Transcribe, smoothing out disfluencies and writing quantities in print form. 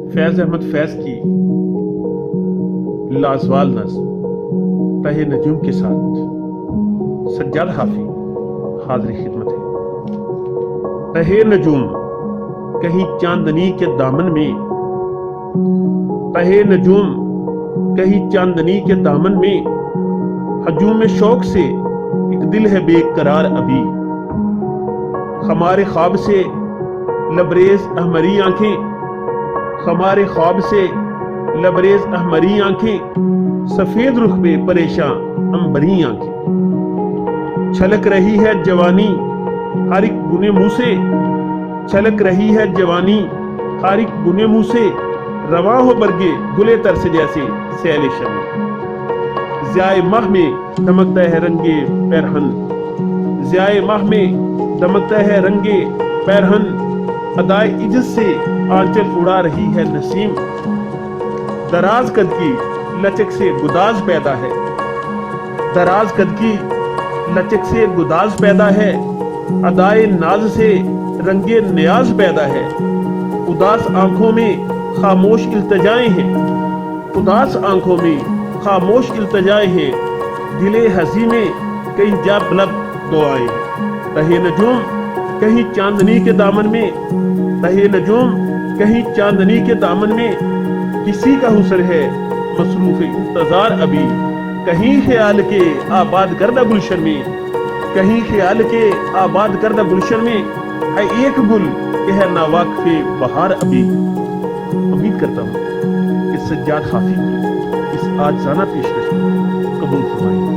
फैज अहमद फैज की लाजवाल नज़्म तहे नजूम के साथ सज्जाद हाफी हाजिर खिदमत है। तहे नजूम कहीं चांदनी के दामन में, तहे नजूम कहीं चांदनी के दामन में, हजूम शौक से एक दिल है बेकरार अभी। हमारे ख्वाब से लबरेज अहमरी आंखें, हमारे ख्वाब से लबरेज अहमरी आंखें, सफेद रुख पे परेशान अंबरी आंखें। छलक रही है जवानी हर एक गुने मुंह से, छलक रही है जवानी हर एक गुने मुंह से, रवा हो बरगे गुले तरस जैसे सैले शमी। ज़ियाए माह में दमकता है रंगे पैरहन, ज़ियाए माह में दमकता है रंगे पैरहन, अदाए इज्जत से आंचल उड़ा रही है नसीम। दराज कद की लचक से गुदाज पैदा है, दराज कद की लचक से गुदाज पैदा है, अदाए नाज से रंगे नियाज पैदा है। उदास आंखों में खामोश इल्तजाएं हैं, उदास आंखों में खामोश इल्तजाएं हैं, दिले हंसी में कई जा बलब दुआएं हैं। तहे नजूम कहीं चांदनी के दामन में, तहे नजूम कहीं चांदनी के दामन में, किसी का हुस्न है मसरूफ इंतजार अभी। कहीं ख्याल के आबाद करदा गुलशन में, कहीं ख्याल के आबाद करदा गुलशन में, है एक गुल कि है नावाकिफ़े बहार अभी। उम्मीद करता हूँ कि सज्जाद हाफी की इस आजाना पेशकश को कबूल फरमाएंगे।